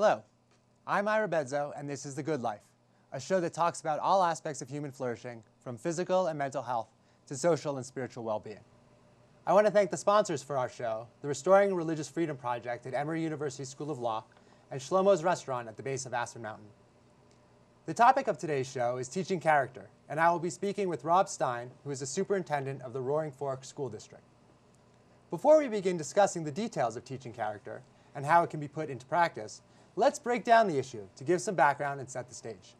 Hello, I'm Ira Bedzow, and this is The Good Life, a show that talks about all aspects of human flourishing, from physical and mental health to social and spiritual well-being. I want to thank the sponsors for our show, the Restoring Religious Freedom Project at Emory University School of Law, and Shlomo's Restaurant at the base of Aspen Mountain. The topic of today's show is teaching character, and I will be speaking with Rob Stein, who is the superintendent of the Roaring Fork School District. Before we begin discussing the details of teaching character and how it can be put into practice, let's break down the issue to give some background and set the stage.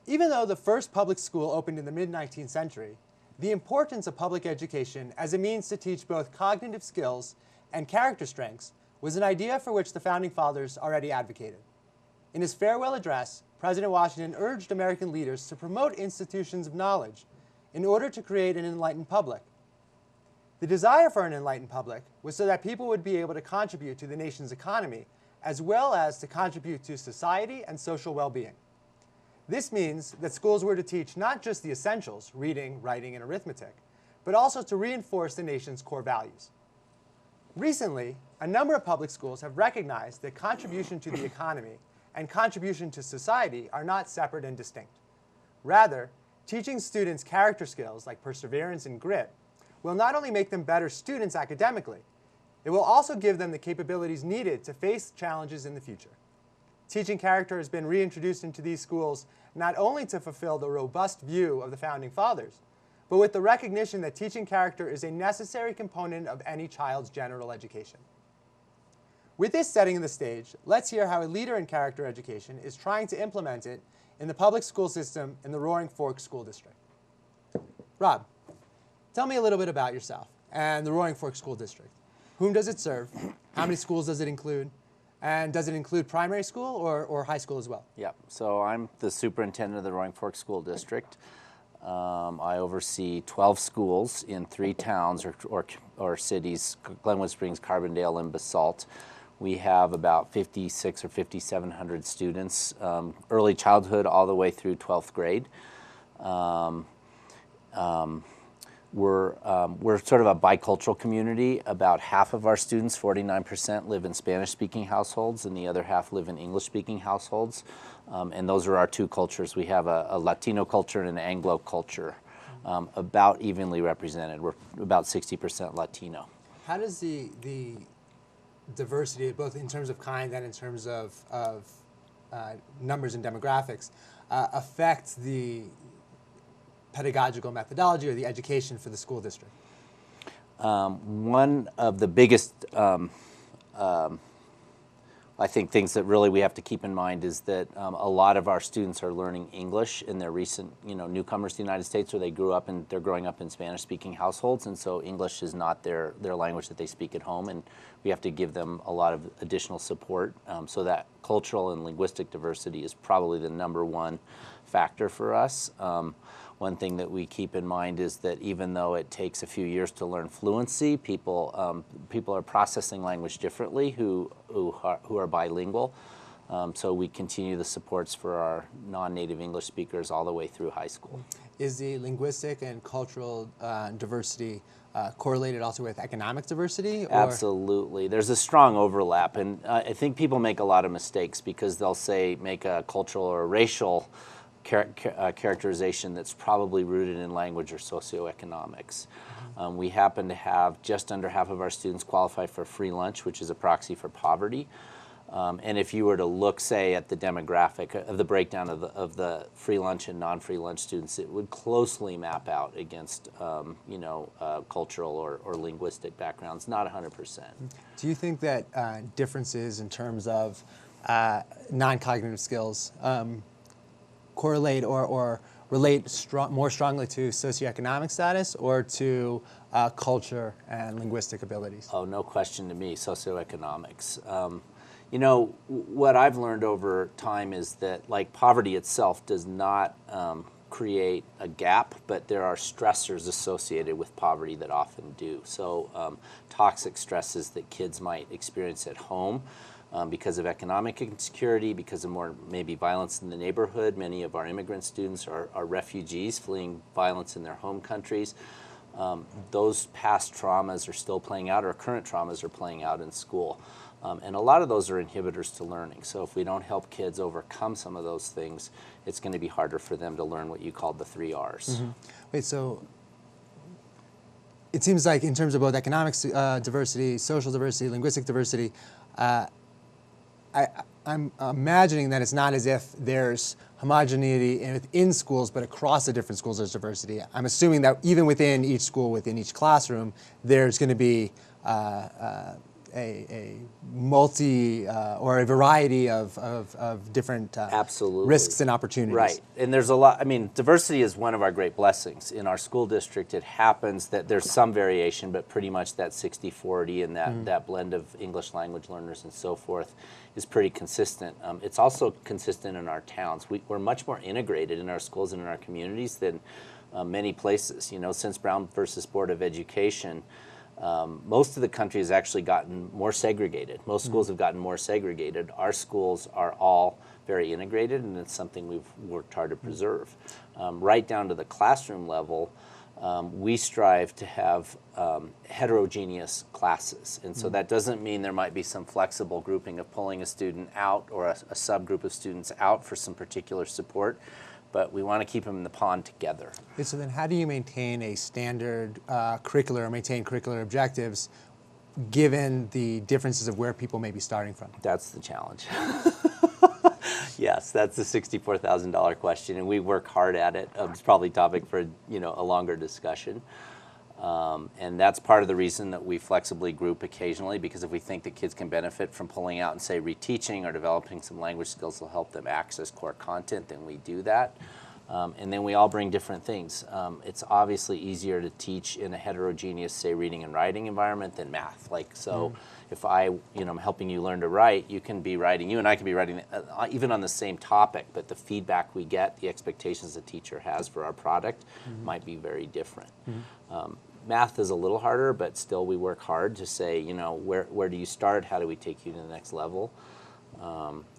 Even though the first public school opened in the mid-19th century, the importance of public education as a means to teach both cognitive skills and character strengths was an idea for which the Founding Fathers already advocated. In his farewell address, President Washington urged American leaders to promote institutions of knowledge in order to create an enlightened public. The desire for an enlightened public was so that people would be able to contribute to the nation's economy as well as to contribute to society and social well-being. This means that schools were to teach not just the essentials, reading, writing, and arithmetic, but also to reinforce the nation's core values. Recently, a number of public schools have recognized that contribution to the economy and contribution to society are not separate and distinct. Rather, teaching students character skills like perseverance and grit will not only make them better students academically, it will also give them the capabilities needed to face challenges in the future. Teaching character has been reintroduced into these schools not only to fulfill the robust view of the Founding Fathers, but with the recognition that teaching character is a necessary component of any child's general education. With this setting the stage, let's hear how a leader in character education is trying to implement it in the public school system in the Roaring Fork School District. Rob, tell me a little bit about yourself and the Roaring Fork School District. Whom does it serve? How many schools does it include? And does it include primary school or high school as well? Yeah, so I'm the superintendent of the Roaring Fork School District. I oversee 12 schools in 3 towns or cities, Glenwood Springs, Carbondale, and Basalt. We have about 5,600 or 5,700 students, early childhood all the way through 12th grade. We're sort of a bicultural community. About half of our students, 49%, live in Spanish-speaking households, and the other half live in English-speaking households. And those are our 2 cultures. We have a Latino culture and an Anglo culture, about evenly represented. We're about 60% Latino. How does the diversity, both in terms of kind and in terms of numbers and demographics, affect the pedagogical methodology or the education for the school district? One of the biggest, I think, things that really we have to keep in mind is that a lot of our students are learning English in their recent, newcomers to the United States, where they're growing up in Spanish-speaking households, and so English is not their language that they speak at home, and we have to give them a lot of additional support. So that cultural and linguistic diversity is probably the #1 factor for us. One thing that we keep in mind is that even though it takes a few years to learn fluency, people are processing language differently who are bilingual. So we continue the supports for our non-native English speakers all the way through high school. Is the linguistic and cultural diversity correlated also with economic diversity? Or? Absolutely. There's a strong overlap, and I think people make a lot of mistakes because they'll make a cultural or racial characterization that's probably rooted in language or socioeconomics. We happen to have just under half of our students qualify for free lunch, which is a proxy for poverty. And if you were to look, say, at the demographic of the breakdown of the free lunch and non-free lunch students, it would closely map out against cultural or linguistic backgrounds, not 100%. Do you think that differences in terms of non-cognitive skills correlate or relate more strongly to socioeconomic status or to culture and linguistic abilities? Oh, no question to me, socioeconomics. What I've learned over time is that, like, poverty itself does not create a gap, but there are stressors associated with poverty that often do. So toxic stresses that kids might experience at home because of economic insecurity, because of more maybe violence in the neighborhood. Many of our immigrant students are refugees fleeing violence in their home countries. those past traumas are still playing out, or current traumas are playing out in school. And a lot of those are inhibitors to learning. So if we don't help kids overcome some of those things, it's going to be harder for them to learn what you called the 3 R's. Wait, so it seems like in terms of both economic diversity, social diversity, linguistic diversity, I'm imagining that it's not as if there's homogeneity within schools, but across the different schools there's diversity. I'm assuming that even within each school, within each classroom, there's going to be a multi or a variety of different Absolutely. risks and opportunities. Right, and there's a lot. I mean, diversity is one of our great blessings. In our school district, it happens that there's some variation, but pretty much that 60-40 and that blend of English language learners and so forth is pretty consistent. It's also consistent in our towns. We're much more integrated in our schools and in our communities than many places. You know, since Brown versus Board of Education, most of the country has actually gotten more segregated. Most schools have gotten more segregated. Our schools are all very integrated, and it's something we've worked hard to preserve. Right down to the classroom level, we strive to have heterogeneous classes. And so that doesn't mean there might be some flexible grouping of pulling a student out or a subgroup of students out for some particular support, but we want to keep them in the pond together. Okay, so then how do you maintain a standard curricular or maintain curricular objectives given the differences of where people may be starting from? That's the challenge. Yes, that's the $64,000 question, and we work hard at it. It's probably a topic for a longer discussion. And that's part of the reason that we flexibly group occasionally, because if we think that kids can benefit from pulling out and, say, reteaching or developing some language skills that will help them access core content, then we do that. And then we all bring different things. It's obviously easier to teach in a heterogeneous, say, reading and writing environment than math. If I'm helping you learn to write, you and I can be writing even on the same topic, but the feedback we get, the expectations the teacher has for our product might be very different. Math is a little harder, but still we work hard to say, where do you start? How do we take you to the next level?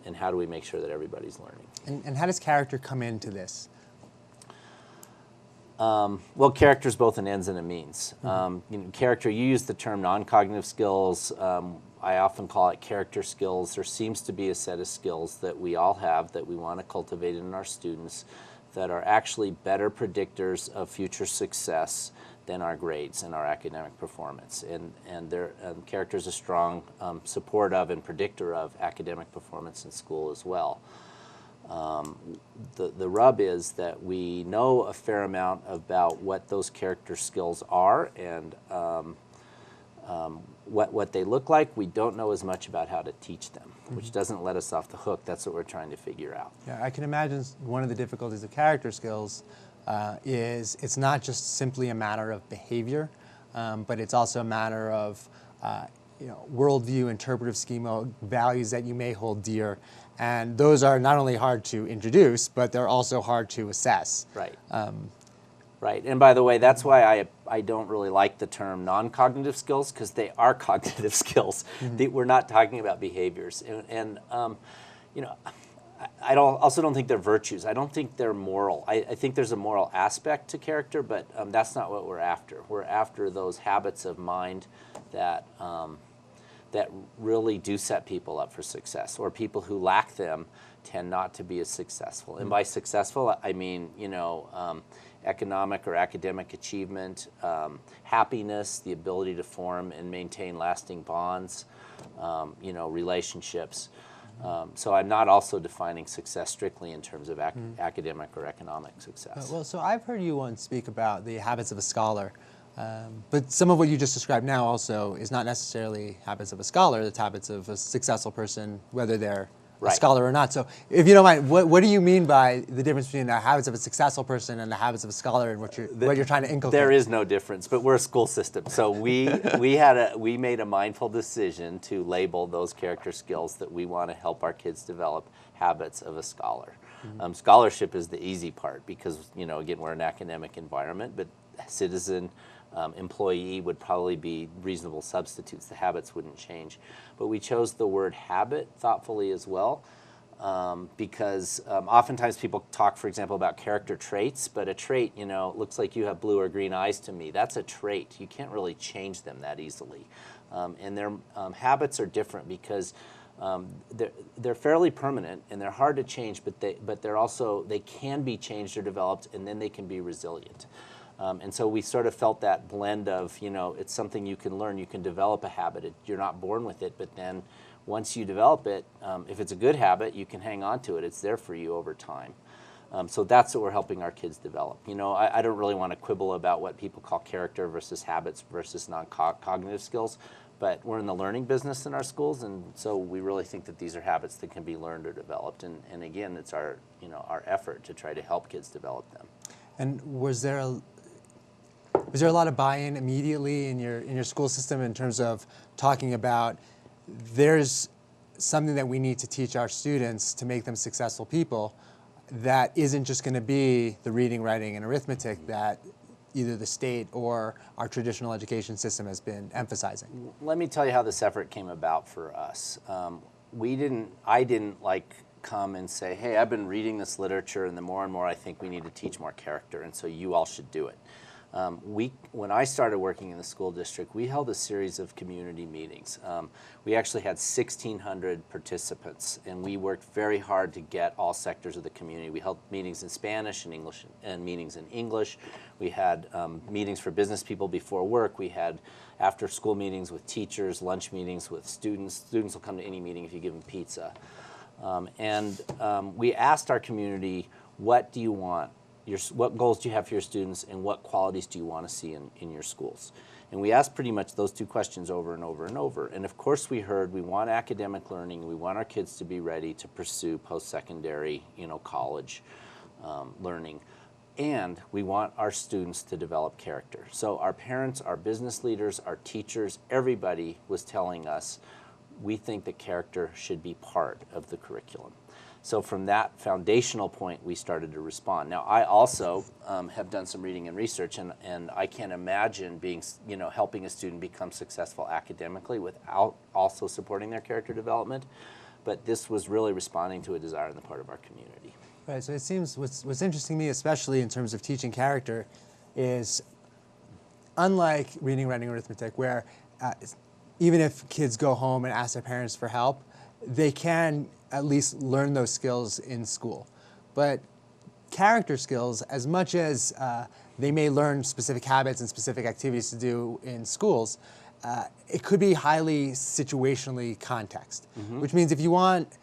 And how do we make sure that everybody's learning? And how does character come into this? Well, character is both an ends and a means. Character, you use the term non-cognitive skills. I often call it character skills. There seems to be a set of skills that we all have that we want to cultivate in our students that are actually better predictors of future success than our grades and our academic performance. And character is a strong support of and predictor of academic performance in school as well. The rub is that we know a fair amount about what those character skills are and what they look like. We don't know as much about how to teach them, which doesn't let us off the hook. That's what we're trying to figure out. Yeah, I can imagine one of the difficulties of character skills is it's not just simply a matter of behavior, but it's also a matter of worldview, interpretive schema, values that you may hold dear. And those are not only hard to introduce, but they're also hard to assess. Right. Right. And by the way, that's why I don't really like the term non-cognitive skills, because they are cognitive skills. We're not talking about behaviors. And I also don't think they're virtues. I don't think they're moral. I think there's a moral aspect to character, but that's not what we're after. We're after those habits of mind that that really do set people up for success, or people who lack them tend not to be as successful. And by successful, I mean, economic or academic achievement, happiness, the ability to form and maintain lasting bonds, relationships. So I'm not also defining success strictly in terms of academic or economic success. Well, so I've heard you once speak about the habits of a scholar. But some of what you just described now also is not necessarily habits of a scholar. It's habits of a successful person, whether they're a scholar or not. So if you don't mind, what do you mean by the difference between the habits of a successful person and the habits of a scholar, and what you're trying to inculcate? There is no difference, but we're a school system. So we made a mindful decision to label those character skills that we want to help our kids develop habits of a scholar. Scholarship is the easy part because, again, we're an academic environment, but citizen, employee would probably be reasonable substitutes. The habits wouldn't change. But we chose the word habit thoughtfully as well, because oftentimes people talk, for example, about character traits, but a trait, looks like you have blue or green eyes to me. That's a trait. You can't really change them that easily. And their habits are different because they're fairly permanent and they're hard to change, but they can be changed or developed, and then they can be resilient. And so we sort of felt that blend of, it's something you can learn, you can develop a habit. You're not born with it, but then once you develop it, if it's a good habit, you can hang on to it. It's there for you over time. So that's what we're helping our kids develop. I don't really want to quibble about what people call character versus habits versus non-cognitive skills, but we're in the learning business in our schools, and so we really think that these are habits that can be learned or developed. And again, it's our effort to try to help kids develop them. And was there a lot of buy-in immediately in your school system in terms of talking about there's something that we need to teach our students to make them successful people that isn't just going to be the reading, writing, and arithmetic that either the state or our traditional education system has been emphasizing? Let me tell you how this effort came about for us. I didn't come and say, hey, I've been reading this literature, and the more and more I think we need to teach more character, and so you all should do it. When I started working in the school district, we held a series of community meetings. We actually had 1,600 participants, and we worked very hard to get all sectors of the community. We held meetings in Spanish and English, and meetings in English. We had meetings for business people before work. We had after-school meetings with teachers, lunch meetings with students. Students will come to any meeting if you give them pizza. We asked our community, what do you want? What goals do you have for your students, and what qualities do you want to see in your schools? And we asked pretty much those two questions over and over and over. And of course we heard we want academic learning, we want our kids to be ready to pursue post-secondary, college learning, and we want our students to develop character. So our parents, our business leaders, our teachers, everybody was telling us we think that character should be part of the curriculum. So from that foundational point, we started to respond. Now, I also have done some reading and research, and I can't imagine helping a student become successful academically without also supporting their character development. But this was really responding to a desire on the part of our community. Right. So it seems what's interesting to me, especially in terms of teaching character, is unlike reading, writing, arithmetic, where even if kids go home and ask their parents for help, they can at least learn those skills in school. But character skills, as much as they may learn specific habits and specific activities to do in schools, it could be highly situationally context, which means if you want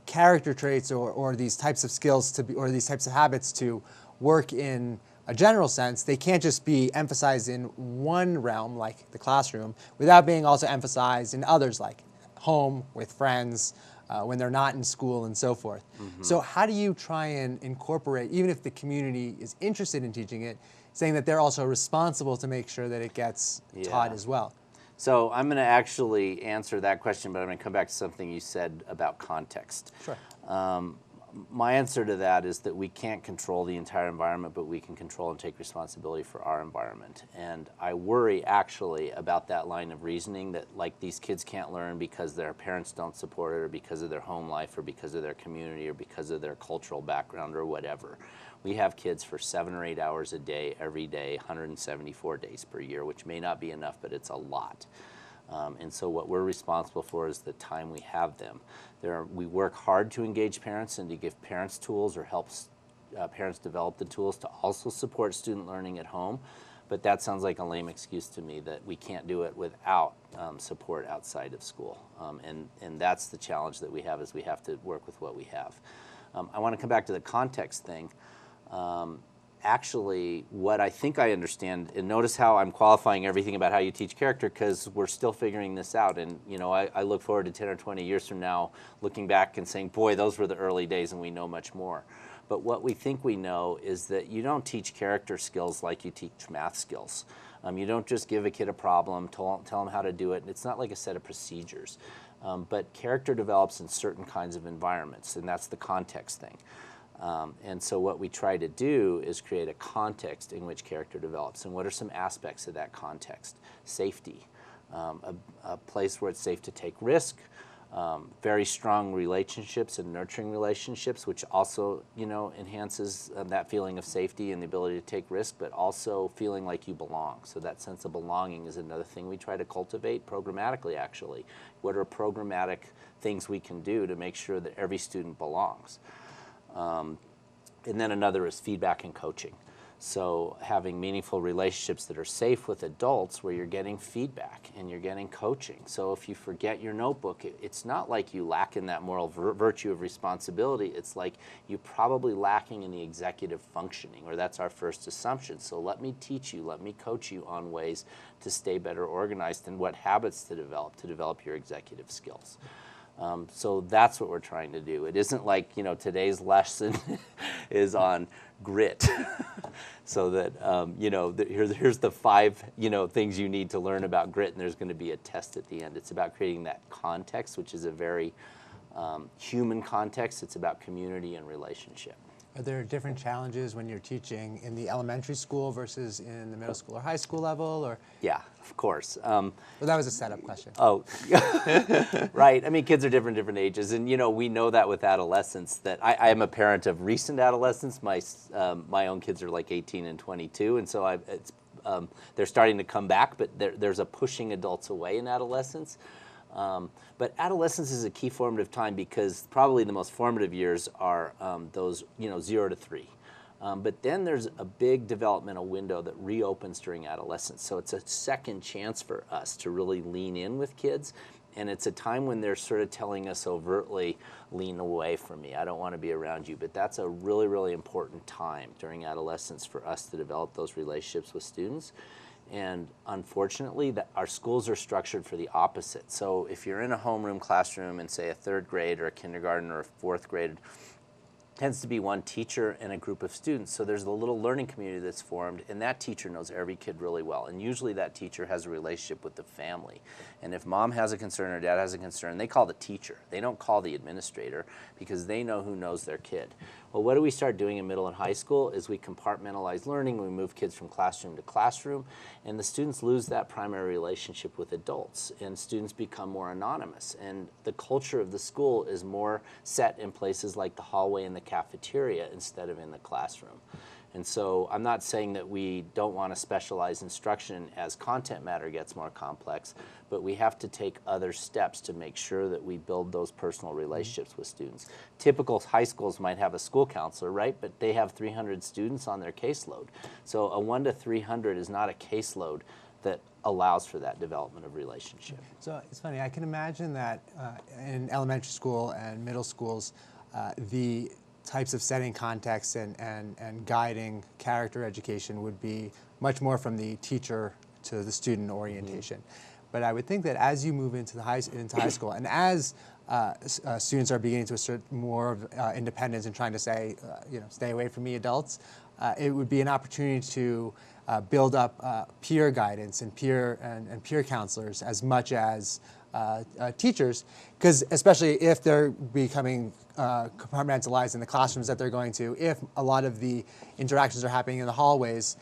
character traits or these types of skills or these types of habits to work in a general sense, they can't just be emphasized in one realm, like the classroom, without being also emphasized in others, like home, with friends, when they're not in school, and so forth. So how do you try and incorporate, even if the community is interested in teaching it, saying that they're also responsible to make sure that it gets taught as well? So I'm going to actually answer that question, but I'm going to come back to something you said about context. Sure. My answer to that is that we can't control the entire environment, but we can control and take responsibility for our environment. And I worry actually about that line of reasoning that these kids can't learn because their parents don't support it, or because of their home life, or because of their community, or because of their cultural background, or whatever. We have kids for 7 or 8 hours a day, every day, 174 days per year, which may not be enough, but it's a lot. And so what we're responsible for is the time we have them. We work hard to engage parents and to give parents tools, or help parents develop the tools to also support student learning at home. But that sounds like a lame excuse to me, that we can't do it without support outside of school. And that's the challenge that we have, is we have to work with what we have. I want to come back to the context thing. Actually, what I think I understand, and notice how I'm qualifying everything about how you teach character, because we're still figuring this out. And I look forward to 10 or 20 years from now looking back and saying, boy, those were the early days and we know much more. But what we think we know is that you don't teach character skills like you teach math skills. You don't just give a kid a problem, tell them how to do it. It's not like a set of procedures. But character develops in certain kinds of environments, and that's the context thing. And so what we try to do is create a context in which character develops. And what are some aspects of that context? Safety, a place where it's safe to take risk, very strong relationships and nurturing relationships, which also, enhances that feeling of safety and the ability to take risk, but also feeling like you belong. So that sense of belonging is another thing we try to cultivate programmatically, actually. What are programmatic things we can do to make sure that every student belongs? And then another is feedback and coaching. So having meaningful relationships that are safe with adults where you're getting feedback and you're getting coaching. So if you forget your notebook, it's not like you lack in that moral virtue of responsibility. It's like you're probably lacking in the executive functioning, or that's our first assumption. So let me teach you, let me coach you on ways to stay better organized and what habits to develop your executive skills. So that's what we're trying to do. It isn't like, today's lesson is on grit. So that, here's the 5, things you need to learn about grit, and there's going to be a test at the end. It's about creating that context, which is a very human context. It's about community and relationship. Are there different challenges when you're teaching in the elementary school versus in the middle school or high school level? Or Yeah, of course. Well, that was a setup question. Oh, right. I mean, kids are different ages, and we know that with adolescence. That I am a parent of recent adolescents. My own kids are like 18 and 22, and so they're starting to come back. But there's a pushing adults away in adolescence. But adolescence is a key formative time because probably the most formative years are those 0 to 3. But then there's a big developmental window that reopens during adolescence. So it's a second chance for us to really lean in with kids. And it's a time when they're sort of telling us overtly, lean away from me. I don't want to be around you. But that's a really, really important time during adolescence for us to develop those relationships with students. And unfortunately, our schools are structured for the opposite. So if you're in a homeroom classroom in, say, a 3rd grade or a kindergarten or a 4th grade, tends to be one teacher and a group of students. So there's a little learning community that's formed, and that teacher knows every kid really well. And usually that teacher has a relationship with the family. And if mom has a concern or dad has a concern, they call the teacher. They don't call the administrator because they know who knows their kid. Well, what do we start doing in middle and high school is we compartmentalize learning. We move kids from classroom to classroom, and the students lose that primary relationship with adults, and students become more anonymous. And the culture of the school is more set in places like the hallway and the cafeteria instead of in the classroom. And so I'm not saying that we don't want to specialize instruction as content matter gets more complex, but we have to take other steps to make sure that we build those personal relationships with students. Typical high schools might have a school counselor, right? But they have 300 students on their caseload. So a 1 to 300 is not a caseload that allows for that development of relationship. So it's funny, I can imagine that in elementary school and middle schools, the types of setting context and guiding character education would be much more from the teacher to the student orientation. But I would think that as you move into high school and as students are beginning to assert more of independence and trying to say, stay away from me, adults, it would be an opportunity to build up peer guidance and peer counselors as much as teachers, because especially if they're becoming compartmentalized in the classrooms that they're going to, if a lot of the interactions are happening in the hallways,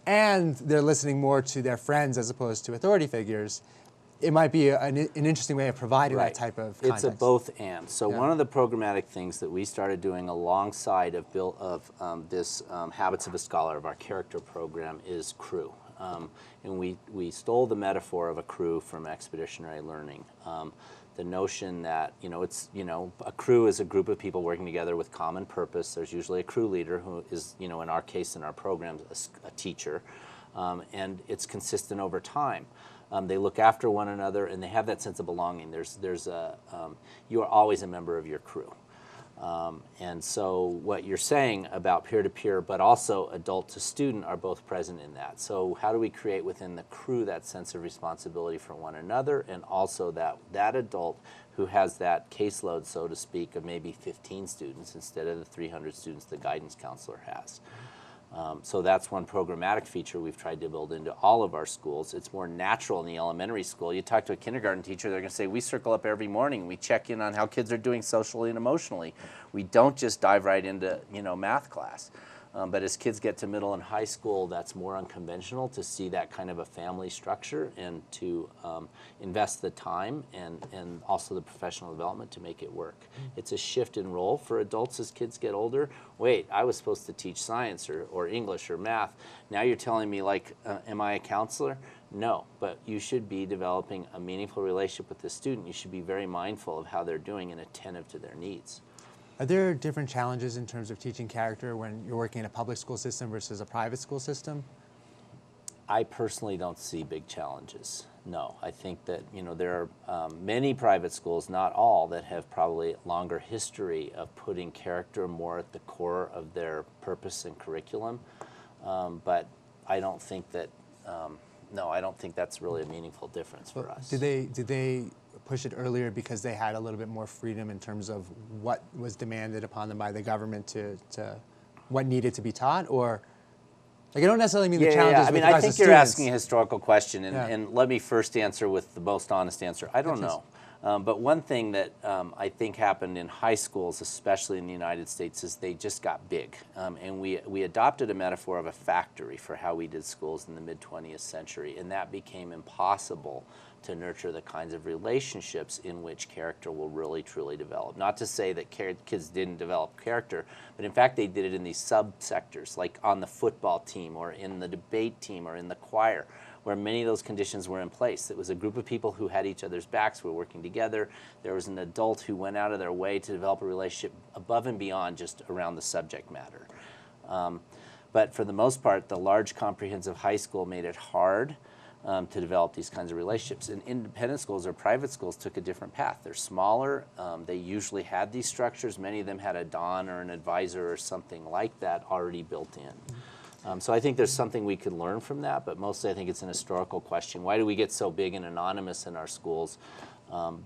and they're listening more to their friends as opposed to authority figures, it might be an interesting way of providing that type of context. It's a both and. So one of the programmatic things that we started doing alongside of this Habits of a Scholar, of our character program, is crew. And we stole the metaphor of a crew from expeditionary learning. The notion that, a crew is a group of people working together with common purpose. There's usually a crew leader who is, in our case, in our programs, a teacher. And it's consistent over time. They look after one another, and they have that sense of belonging. You are always a member of your crew. And so what you're saying about peer-to-peer, but also adult to student, are both present in that. So how do we create within the crew that sense of responsibility for one another, and also that adult who has that caseload, so to speak, of maybe 15 students instead of the 300 students the guidance counselor has. So that's one programmatic feature we've tried to build into all of our schools. It's more natural in the elementary school. You talk to a kindergarten teacher, they're going to say, we circle up every morning. We check in on how kids are doing socially and emotionally. We don't just dive right into, math class. But as kids get to middle and high school, that's more unconventional to see that kind of a family structure and to invest the time and also the professional development to make it work. It's a shift in role for adults as kids get older. Wait, I was supposed to teach science or English or math. Now you're telling me, like, am I a counselor? No, but you should be developing a meaningful relationship with the student. You should be very mindful of how they're doing and attentive to their needs. Are there different challenges in terms of teaching character when you're working in a public school system versus a private school system? I personally don't see big challenges. No, I think that there are many private schools, not all, that have probably a longer history of putting character more at the core of their purpose and curriculum. But I don't think that. No, I don't think that's really a meaningful difference for us. Did they push it earlier because they had a little bit more freedom in terms of what was demanded upon them by the government to what needed to be taught, or like I don't necessarily mean the challenges. I mean, I think you're asking a historical question, and let me first answer with the most honest answer. I don't know. But one thing that I think happened in high schools, especially in the United States, is they just got big. And we adopted a metaphor of a factory for how we did schools in the mid-20th century, and that became impossible to nurture the kinds of relationships in which character will really, truly develop. Not to say that kids didn't develop character, but in fact they did it in these subsectors, like on the football team or in the debate team or in the choir, where many of those conditions were in place. It was a group of people who had each other's backs, who were working together. There was an adult who went out of their way to develop a relationship above and beyond just around the subject matter. But for the most part, the large comprehensive high school made it hard to develop these kinds of relationships. And independent schools or private schools took a different path. They're smaller. They usually had these structures. Many of them had a don or an advisor or something like that already built in. So I think there's something we could learn from that, but mostly I think it's an historical question. Why do we get so big and anonymous in our schools?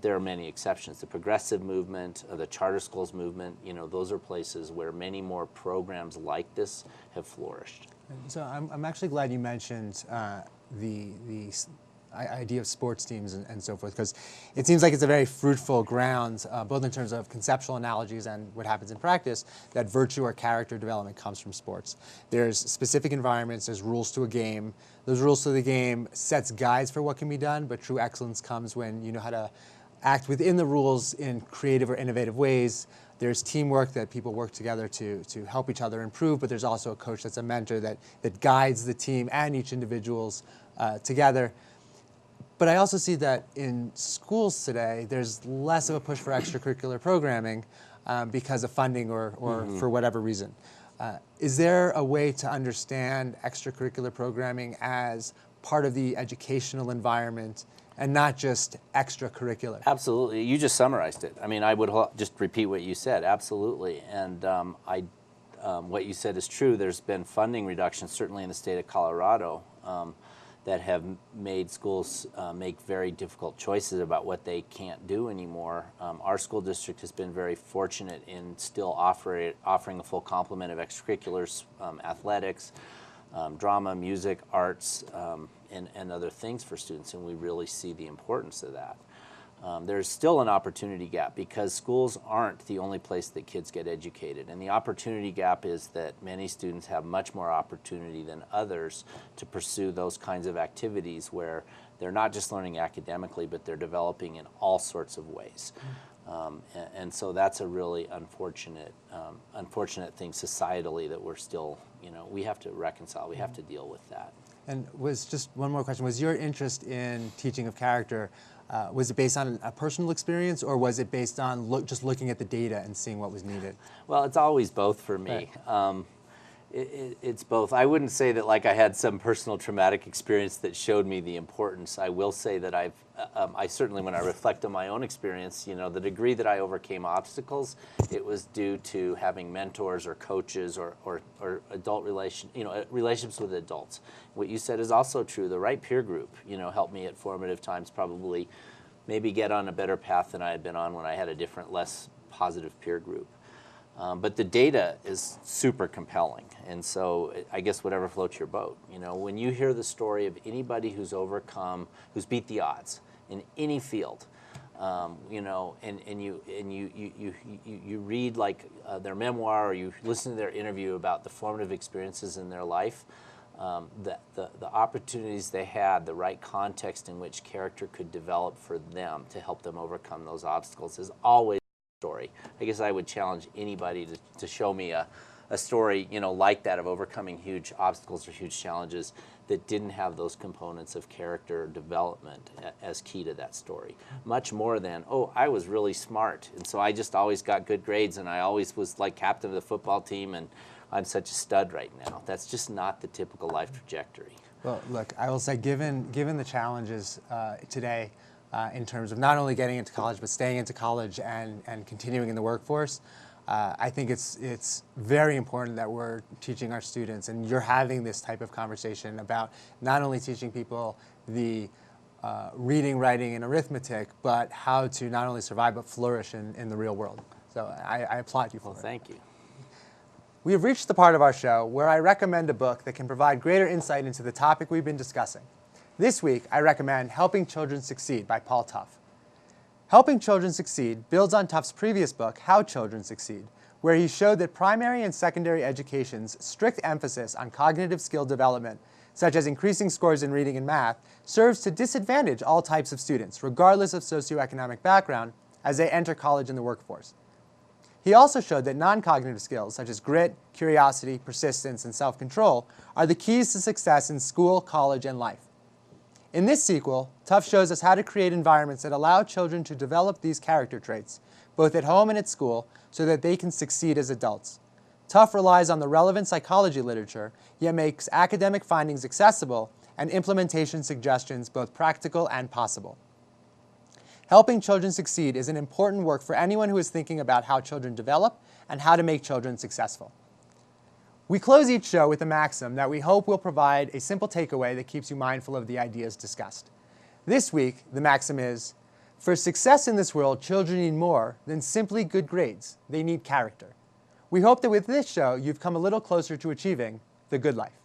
There are many exceptions. The progressive movement, the charter schools movement, those are places where many more programs like this have flourished. So I'm actually glad you mentioned the idea of sports teams and so forth, because it seems like it's a very fruitful ground, both in terms of conceptual analogies and what happens in practice, that virtue or character development comes from sports. There's specific environments, there's rules to a game. Those rules to the game sets guides for what can be done, but true excellence comes when you know how to act within the rules in creative or innovative ways. There's teamwork, that people work together to help each other improve, but there's also a coach that's a mentor that guides the team and each individuals together. But I also see that in schools today, there's less of a push for extracurricular programming because of funding or for whatever reason. Is there a way to understand extracurricular programming as part of the educational environment and not just extracurricular? Absolutely. You just summarized it. I mean, I would just repeat what you said. Absolutely. And what you said is true. There's been funding reductions, certainly in the state of Colorado, that have made schools make very difficult choices about what they can't do anymore. Our school district has been very fortunate in still offering a full complement of extracurriculars, athletics, drama, music, arts, and other things for students, and we really see the importance of that. There's still an opportunity gap because schools aren't the only place that kids get educated. And the opportunity gap is that many students have much more opportunity than others to pursue those kinds of activities where they're not just learning academically, but they're developing in all sorts of ways. And so that's a really unfortunate thing societally that we're still, we have to reconcile, we have to deal with that. And was just one more question, was your interest in teaching of character, was it based on a personal experience, or was it based on just looking at the data and seeing what was needed? Well, it's always both for me. Right. It's both. I wouldn't say that like I had some personal traumatic experience that showed me the importance. I will say that I certainly, when I reflect on my own experience, the degree that I overcame obstacles, it was due to having mentors or coaches or adult relationships with adults. What you said is also true. The right peer group, helped me at formative times probably maybe get on a better path than I had been on when I had a different, less positive peer group. But the data is super compelling, and so I guess whatever floats your boat. When you hear the story of anybody who's beat the odds in any field, You know, and you read like their memoir, or you listen to their interview about the formative experiences in their life. The opportunities they had, the right context in which character could develop for them to help them overcome those obstacles is always a story. I guess I would challenge anybody to show me a story, you know, like that, of overcoming huge obstacles or huge challenges that didn't have those components of character development as key to that story. Much more than, oh, I was really smart, and so I just always got good grades, and I always was like captain of the football team, and I'm such a stud right now. That's just not the typical life trajectory. Well, look, I will say, given the challenges today in terms of not only getting into college, but staying into college and continuing in the workforce, I think it's very important that we're teaching our students, and you're having this type of conversation about not only teaching people the reading, writing, and arithmetic, but how to not only survive but flourish in the real world. So I applaud you for it. Well, thank you. We have reached the part of our show where I recommend a book that can provide greater insight into the topic we've been discussing. This week, I recommend Helping Children Succeed by Paul Tough. Helping Children Succeed builds on Tough's previous book, How Children Succeed, where he showed that primary and secondary education's strict emphasis on cognitive skill development, such as increasing scores in reading and math, serves to disadvantage all types of students, regardless of socioeconomic background, as they enter college and the workforce. He also showed that non-cognitive skills, such as grit, curiosity, persistence, and self-control, are the keys to success in school, college, and life. In this sequel, Tough shows us how to create environments that allow children to develop these character traits, both at home and at school, so that they can succeed as adults. Tough relies on the relevant psychology literature, yet makes academic findings accessible and implementation suggestions both practical and possible. Helping Children Succeed is an important work for anyone who is thinking about how children develop and how to make children successful. We close each show with a maxim that we hope will provide a simple takeaway that keeps you mindful of the ideas discussed. This week, the maxim is, for success in this world, children need more than simply good grades. They need character. We hope that with this show, you've come a little closer to achieving the good life.